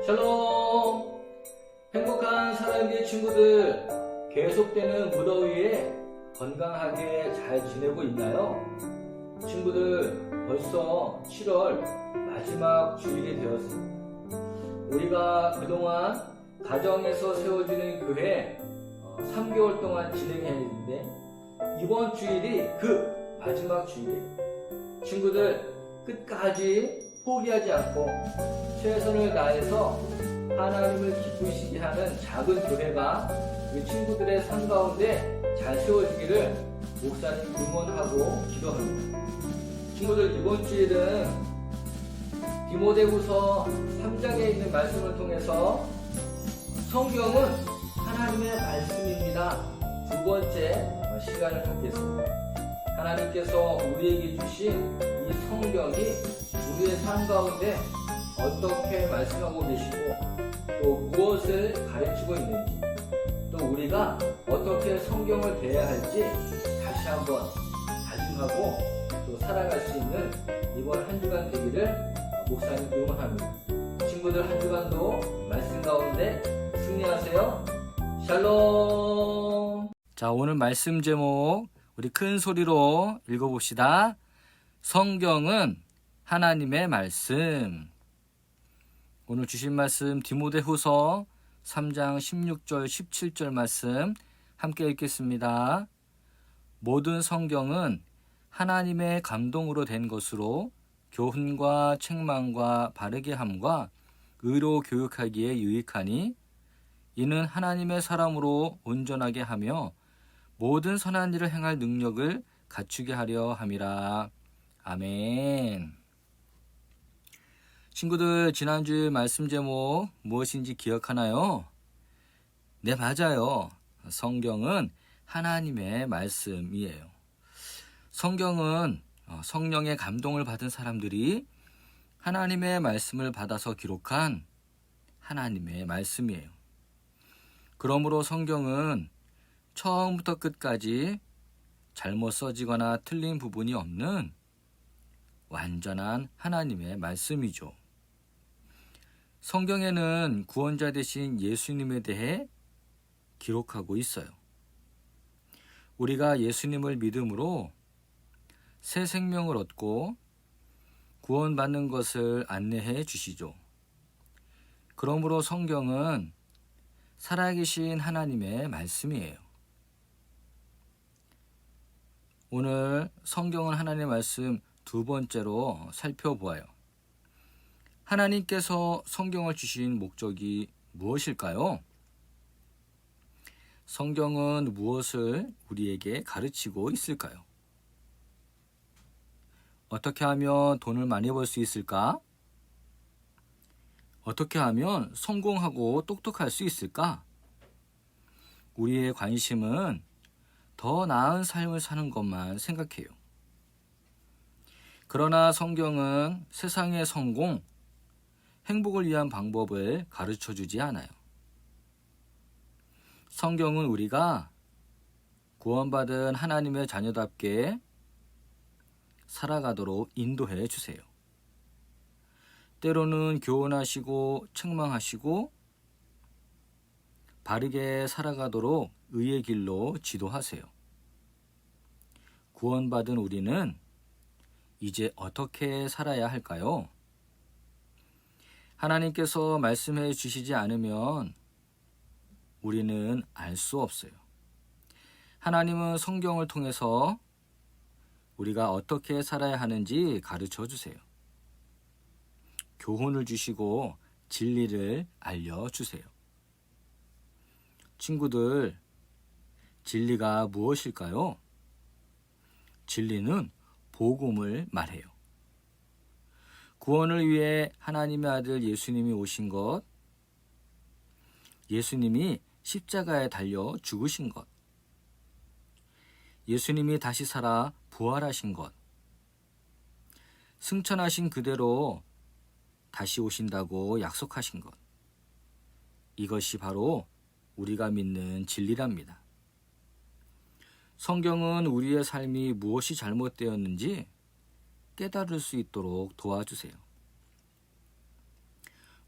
샬롬! 행복한 사랑의 친구들, 계속되는 무더위에 건강하게 잘 지내고 있나요? 친구들, 벌써 7월 마지막 주일이 되었습니다. 우리가 그동안 가정에서 세워지는 교회 3개월 동안 진행했는데 이번 주일이 그 마지막 주일이에요. 친구들, 끝까지 포기하지 않고 최선을 다해서 하나님을 기쁘시게 하는 작은 교회가 우리 친구들의 삶 가운데 잘 세워지기를 목사님 응원하고 기도합니다. 친구들, 이번 주일은 디모데후서 3장에 있는 말씀을 통해서 성경은 하나님의 말씀입니다. 두 번째 시간을 갖겠습니다. 하나님께서 우리에게 주신 이 성경이 우리의 삶 가운데 어떻게 말씀하고 계시고 또 무엇을 가르치고 있는지, 또 우리가 어떻게 성경을 대해야 할지 다시 한번 다짐하고 또 살아갈 수 있는 이번 한 주간 되기를 목사님 응원합니다. 친구들, 한 주간도 말씀 가운데 승리하세요. 샬롬. 자, 오늘 말씀 제목 우리 큰 소리로 읽어봅시다. 성경은 하나님의 말씀. 오늘 주신 말씀 디모데후서 3장 16절 17절 말씀 함께 읽겠습니다. 모든 성경은 하나님의 감동으로 된 것으로 교훈과 책망과 바르게 함과 의로 교육하기에 유익하니 이는 하나님의 사람으로 온전하게 하며 모든 선한 일을 행할 능력을 갖추게 하려 함이라. 아멘. 친구들, 지난주 말씀 제목 무엇인지 기억하나요? 네, 맞아요. 성경은 하나님의 말씀이에요. 성경은 성령의 감동을 받은 사람들이 하나님의 말씀을 받아서 기록한 하나님의 말씀이에요. 그러므로 성경은 처음부터 끝까지 잘못 써지거나 틀린 부분이 없는 완전한 하나님의 말씀이죠. 성경에는 구원자 되신 예수님에 대해 기록하고 있어요. 우리가 예수님을 믿음으로 새 생명을 얻고 구원받는 것을 안내해 주시죠. 그러므로 성경은 살아계신 하나님의 말씀이에요. 오늘 성경은 하나님의 말씀 두 번째로 살펴보아요. 하나님께서 성경을 주신 목적이 무엇일까요? 성경은 무엇을 우리에게 가르치고 있을까요? 어떻게 하면 돈을 많이 벌 수 있을까? 어떻게 하면 성공하고 똑똑할 수 있을까? 우리의 관심은 더 나은 삶을 사는 것만 생각해요. 그러나 성경은 세상의 성공, 행복을 위한 방법을 가르쳐 주지 않아요. 성경은 우리가 구원받은 하나님의 자녀답게 살아가도록 인도해 주세요. 때로는 교훈하시고 책망하시고 바르게 살아가도록 의의 길로 지도하세요. 구원받은 우리는 이제 어떻게 살아야 할까요? 하나님께서 말씀해 주시지 않으면 우리는 알 수 없어요. 하나님은 성경을 통해서 우리가 어떻게 살아야 하는지 가르쳐 주세요. 교훈을 주시고 진리를 알려주세요. 친구들, 진리가 무엇일까요? 진리는 복음을 말해요. 구원을 위해 하나님의 아들 예수님이 오신 것, 예수님이 십자가에 달려 죽으신 것, 예수님이 다시 살아 부활하신 것, 승천하신 그대로 다시 오신다고 약속하신 것, 이것이 바로 우리가 믿는 진리랍니다. 성경은 우리의 삶이 무엇이 잘못되었는지 깨달을 수 있도록 도와주세요.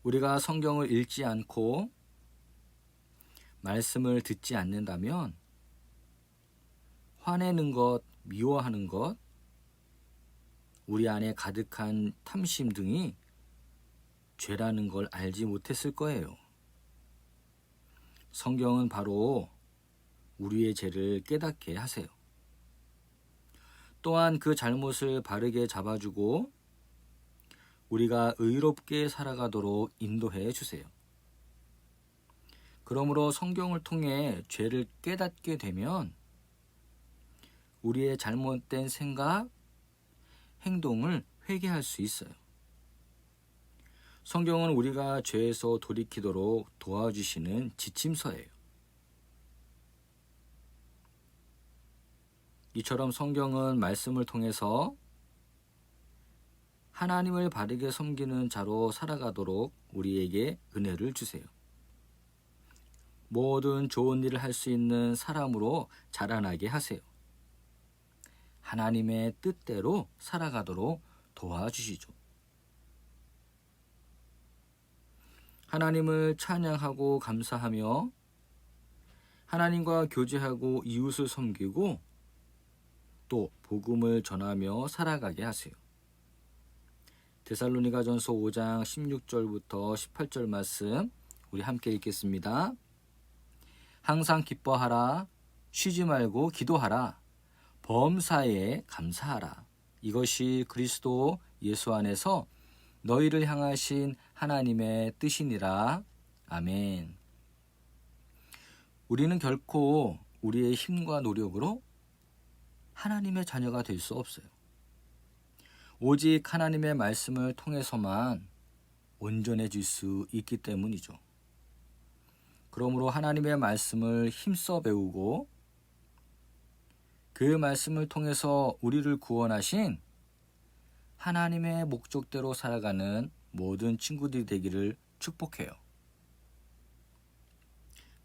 우리가 성경을 읽지 않고 말씀을 듣지 않는다면 화내는 것, 미워하는 것, 우리 안에 가득한 탐심 등이 죄라는 걸 알지 못했을 거예요. 성경은 바로 우리의 죄를 깨닫게 하세요. 또한 그 잘못을 바르게 잡아주고 우리가 의롭게 살아가도록 인도해 주세요. 그러므로 성경을 통해 죄를 깨닫게 되면 우리의 잘못된 생각, 행동을 회개할 수 있어요. 성경은 우리가 죄에서 돌이키도록 도와주시는 지침서예요. 이처럼 성경은 말씀을 통해서 하나님을 바르게 섬기는 자로 살아가도록 우리에게 은혜를 주세요. 모든 좋은 일을 할 수 있는 사람으로 자라나게 하세요. 하나님의 뜻대로 살아가도록 도와주시죠. 하나님을 찬양하고 감사하며 하나님과 교제하고 이웃을 섬기고 또 복음을 전하며 살아가게 하세요. 데살로니가전서 5장 16절부터 18절 말씀 우리 함께 읽겠습니다. 항상 기뻐하라, 쉬지 말고 기도하라, 범사에 감사하라. 이것이 그리스도 예수 안에서 너희를 향하신 하나님의 뜻이니라. 아멘. 우리는 결코 우리의 힘과 노력으로 하나님의 자녀가 될 수 없어요. 오직 하나님의 말씀을 통해서만 온전해질 수 있기 때문이죠. 그러므로 하나님의 말씀을 힘써 배우고 그 말씀을 통해서 우리를 구원하신 하나님의 목적대로 살아가는 모든 친구들이 되기를 축복해요.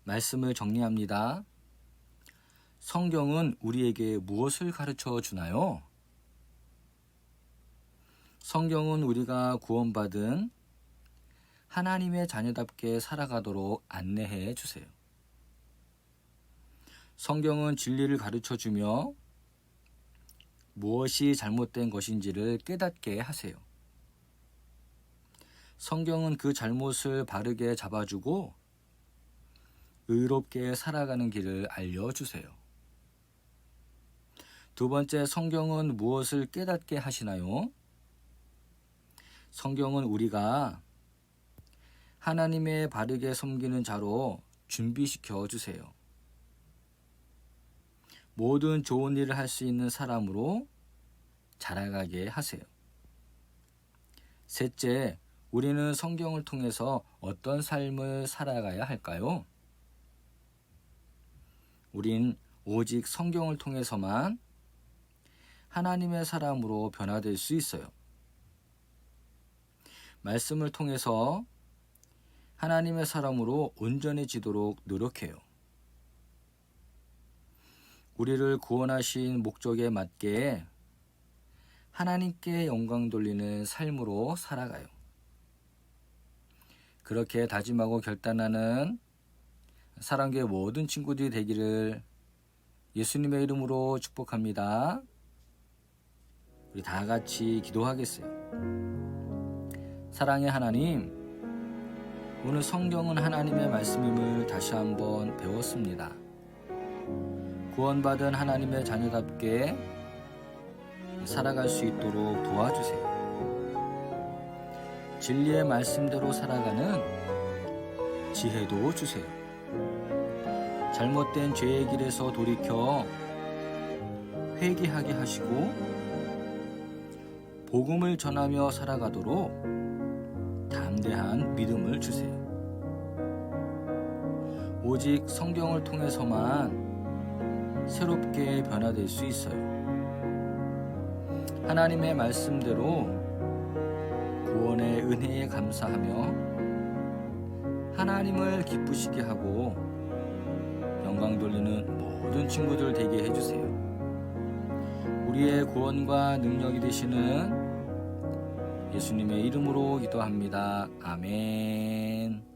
말씀을 정리합니다. 성경은 우리에게 무엇을 가르쳐 주나요? 성경은 우리가 구원받은 하나님의 자녀답게 살아가도록 안내해 주세요. 성경은 진리를 가르쳐 주며 무엇이 잘못된 것인지를 깨닫게 하세요. 성경은 그 잘못을 바르게 잡아주고 의롭게 살아가는 길을 알려주세요. 두 번째, 성경은 무엇을 깨닫게 하시나요? 성경은 우리가 하나님의 바르게 섬기는 자로 준비시켜 주세요. 모든 좋은 일을 할 수 있는 사람으로 자라가게 하세요. 셋째, 우리는 성경을 통해서 어떤 삶을 살아가야 할까요? 우린 오직 성경을 통해서만 하나님의 사람으로 변화될 수 있어요. 말씀을 통해서 하나님의 사람으로 온전해지도록 노력해요. 우리를 구원하신 목적에 맞게 하나님께 영광 돌리는 삶으로 살아가요. 그렇게 다짐하고 결단하는 사랑교회 모든 친구들이 되기를 예수님의 이름으로 축복합니다. 우리 다 같이 기도하겠어요. 사랑의 하나님, 오늘 성경은 하나님의 말씀임을 다시 한번 배웠습니다. 구원받은 하나님의 자녀답게 살아갈 수 있도록 도와주세요. 진리의 말씀대로 살아가는 지혜도 주세요. 잘못된 죄의 길에서 돌이켜 회개하게 하시고 복음을 전하며 살아가도록 담대한 믿음을 주세요. 오직 성경을 통해서만 새롭게 변화될 수 있어요. 하나님의 말씀대로 구원의 은혜에 감사하며 하나님을 기쁘시게 하고 영광 돌리는 모든 친구들 되게 해주세요. 우리의 구원과 능력이 되시는 예수님의 이름으로 기도합니다. 아멘.